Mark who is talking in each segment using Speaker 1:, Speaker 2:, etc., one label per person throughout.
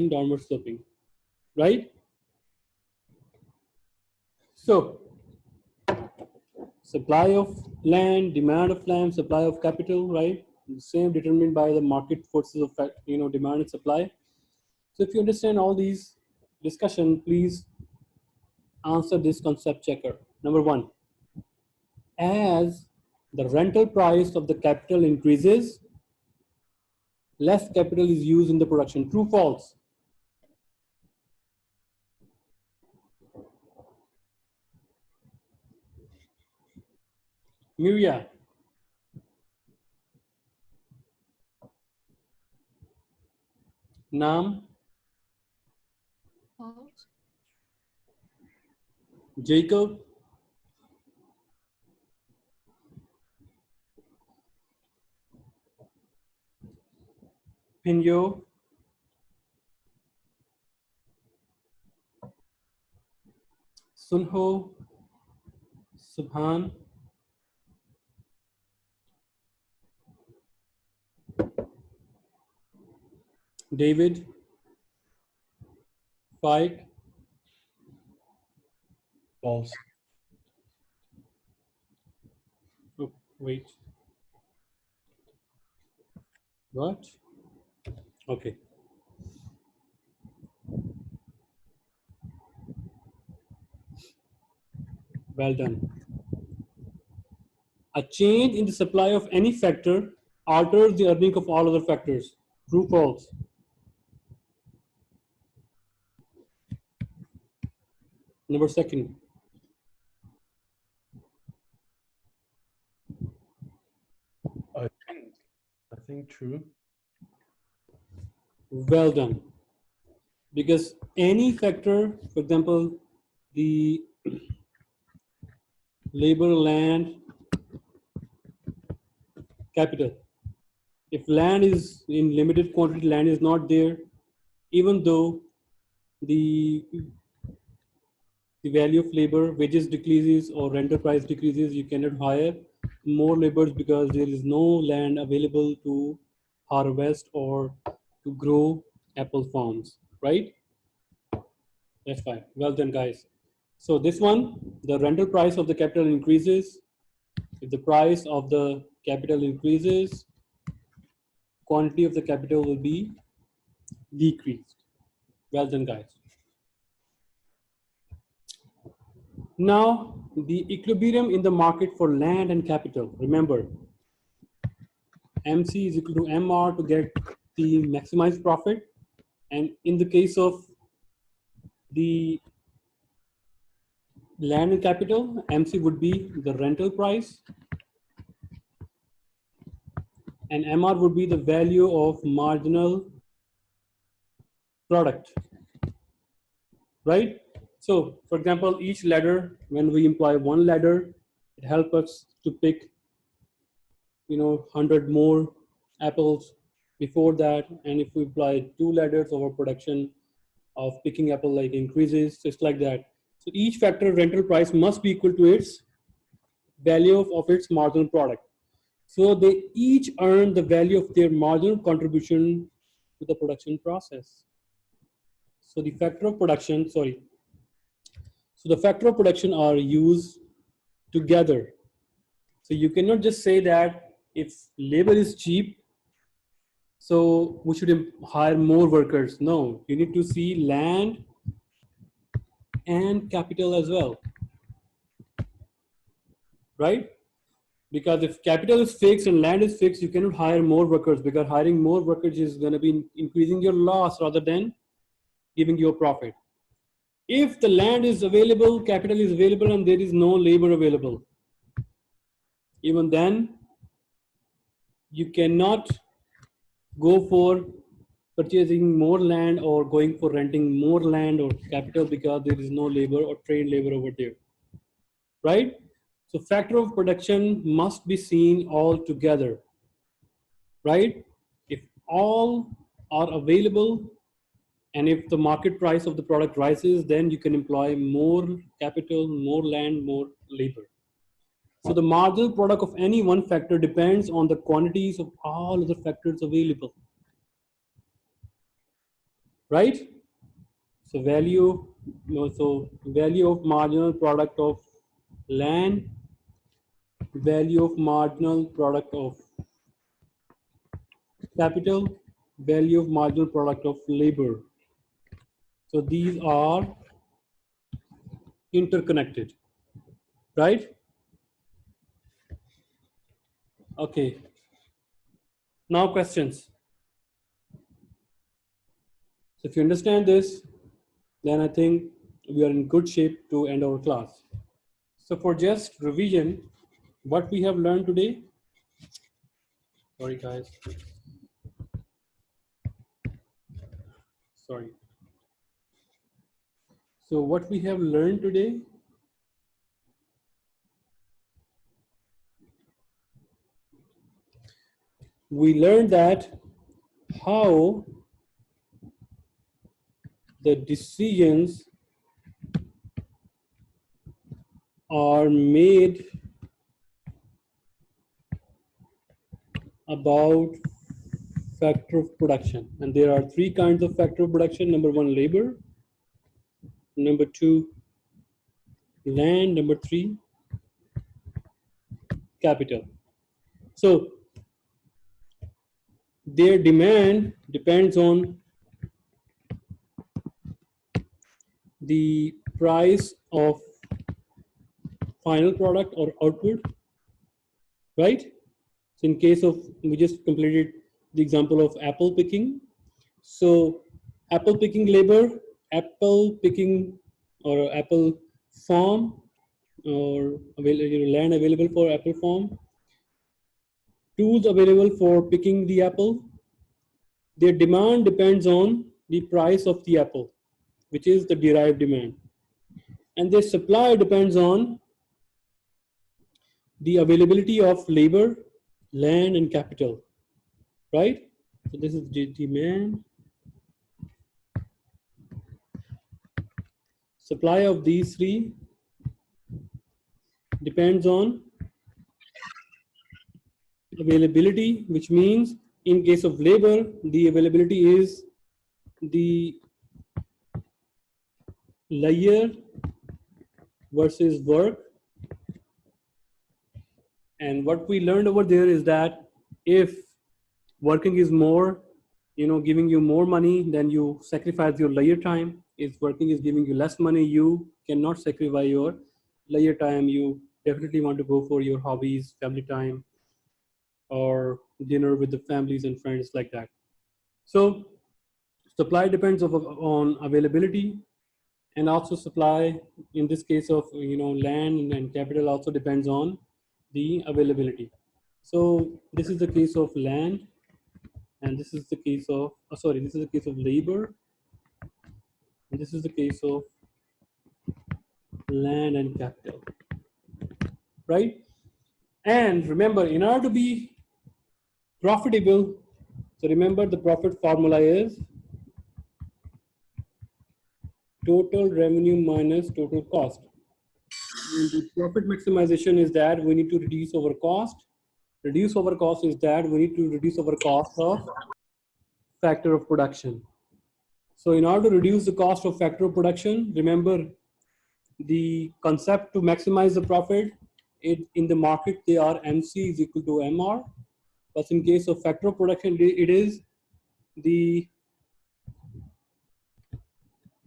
Speaker 1: downward sloping, right? So supply of land, demand of land, supply of capital, right? The same determined by the market forces of demand and supply. So if you understand all these discussion, please answer this concept checker. Number one, as the rental price of the capital increases, less capital is used in the production. True, false? Miria, Nam,
Speaker 2: False.
Speaker 1: Jacob, Pinyo, Sunho, Subhan, David, Faik,
Speaker 3: False.
Speaker 1: oh, wait, what? Okay. Well done. A change in the supply of any factor alters the earning of all other factors. True, false? Number second.
Speaker 3: I think true.
Speaker 1: Well done. Because any factor, for example, the labor, land, capital. If land is in limited quantity, land is not there, even though the value of labor, wages decreases or rental price decreases, you cannot hire more laborers because there is no land available to harvest or to grow apple farms, right? That's fine. Well done, guys. So this one, the rental price of the capital increases. If the price of the capital increases, quantity of the capital will be decreased. Well done, guys. Now, the equilibrium in the market for land and capital. Remember, MC is equal to MR to get the maximized profit. And in the case of the land and capital, MC would be the rental price. And MR would be the value of marginal product, right? So, for example, each ladder, when we employ one ladder, it helps us to pick, 100 more apples before that. And if we apply two ladders, our production of picking apple like increases, just like that. So each factor rental price must be equal to its value of its marginal product. So they each earn the value of their marginal contribution to the production process. So the factor of production, so the factor of production are used together. So you cannot just say that if labor is cheap, so we should hire more workers. No, you need to see land and capital as well, right? Because if capital is fixed and land is fixed, you cannot hire more workers, because hiring more workers is going to be increasing your loss rather than giving you a profit. If the land is available, capital is available, and there is no labor available, even then you cannot go for purchasing more land or going for renting more land or capital, because there is no labor or trained labor over there, right? So factor of production must be seen all together, right? If all are available and if the market price of the product rises, then you can employ more capital, more land, more labor. So the marginal product of any one factor depends on the quantities of all other factors available. right? So value, no, so value of marginal product of land, value of marginal product of capital, value of marginal product of labor. So these are interconnected, right? Okay. Now questions. So if you understand this, then I think we are in good shape to end our class. So for just revision, what we have learned today, sorry guys, sorry. So what we have learned today, we learned that how the decisions are made about factor of production. And there are three kinds of factor of production. Number one, labor. Number two, land. Number three, capital. So their demand depends on the price of final product or output, right? So in case of, we just completed the example of apple picking. So apple picking labor, apple picking or apple farm or land available for apple farm, tools available for picking the apple. Their demand depends on the price of the apple, which is the derived demand. And their supply depends on the availability of labor, land, and capital, right? So this is the demand. Supply of these three depends on availability, which means in case of labor, the availability is the layer versus work. And what we learned over there is that if working is more, giving you more money, then you sacrifice your layer time. If working is giving you less money, you cannot sacrifice your layer time. You definitely want to go for your hobbies, family time, or dinner with the families and friends like that. So supply depends on availability, and also supply in this case of land and capital also depends on the availability. So this is the case of land, and this is the case of this is the case of labor, and this is the case of land and capital, right? And remember, in order to be profitable, so remember the profit formula is total revenue minus total cost. And the profit maximization is that we need to reduce our cost. Reduce our cost is that we need to reduce our cost of factor of production. So in order to reduce the cost of factor of production, remember the concept to maximize the profit. In the market, they are MC is equal to MR. But in case of factor of production, it is the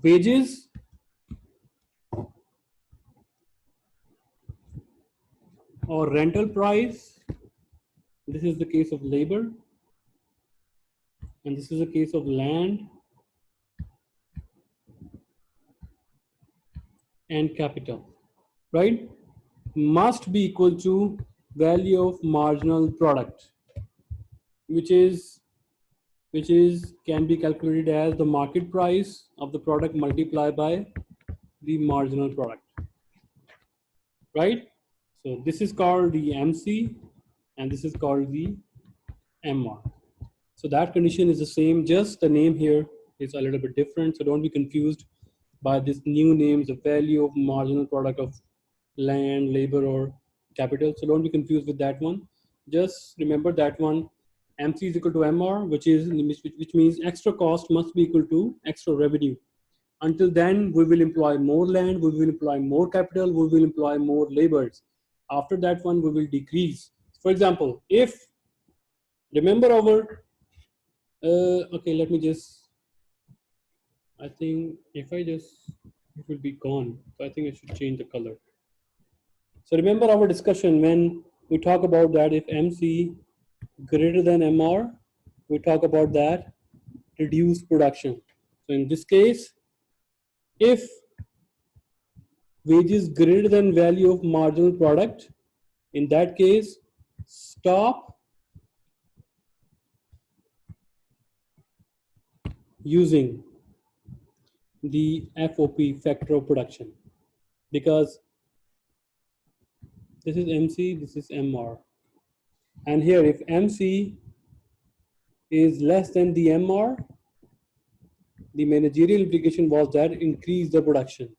Speaker 1: wages or rental price. This is the case of labor, and this is the case of land and capital, right? Must be equal to value of marginal product, which is can be calculated as the market price of the product multiplied by the marginal product, right? So this is called the MC, and this is called the MR. So that condition is the same, just the name here is a little bit different. So don't be confused by this new names, the value of marginal product of land, labor, or capital. So don't be confused with that one. Just remember that one. MC is equal to MR, which means extra cost must be equal to extra revenue. Until then, we will employ more land, we will employ more capital, we will employ more labors. After that one, we will decrease. For example, if, remember our, okay, let me just, I think if I just, it will be gone. So I think I should change the color. So remember our discussion when we talk about that if MC greater than MR, we talk about that reduced production. So in this case, if wages greater than value of marginal product, in that case, stop using the FOP, factor of production, because this is MC, this is MR. And here if MC is less than the MR, the managerial implication was that increase the production.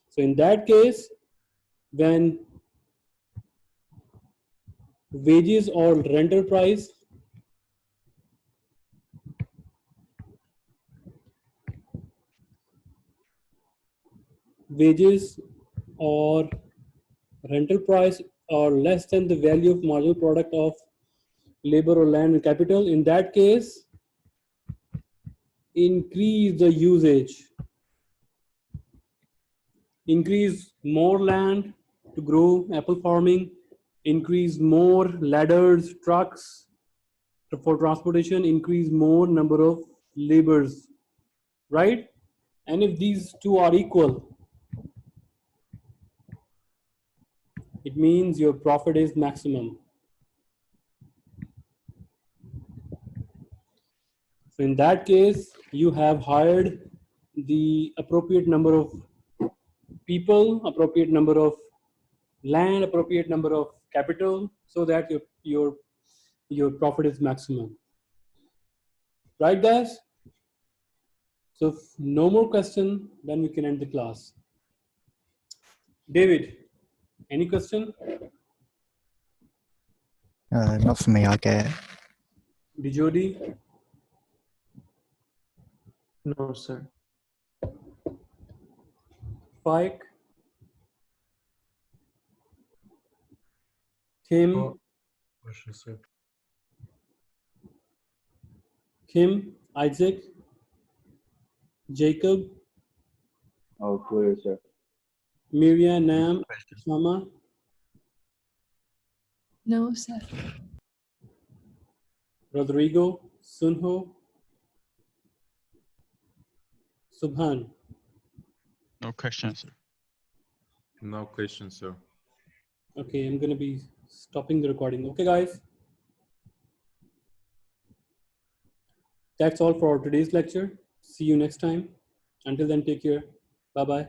Speaker 1: So in that case, when wages or rental price wages or rental price are less than the value of marginal product of labor or land and capital, in that case, increase the usage, increase more land to grow apple farming, increase more ladders, trucks for transportation, increase more number of laborers, right? And if these two are equal, it means your profit is maximum. So in that case, you have hired the appropriate number of people, appropriate number of land, appropriate number of capital, so that your profit is maximum. Right, guys? So if no more question, then we can end the class. David, any question?
Speaker 2: Not for me, I get it.
Speaker 1: Dijodi?
Speaker 3: No, sir.
Speaker 1: Faik? Kim?
Speaker 3: No question, sir.
Speaker 1: Kim? Isaac? Jacob?
Speaker 4: Oh, clear, sir.
Speaker 1: Miriam? Nam? Shama?
Speaker 5: No, sir.
Speaker 1: Rodrigo? Sunho? Subhan?
Speaker 6: No question, sir.
Speaker 7: No question, sir.
Speaker 1: Okay, I'm gonna be stopping the recording. Okay, guys. That's all for today's lecture. See you next time. Until then, take care. Bye-bye.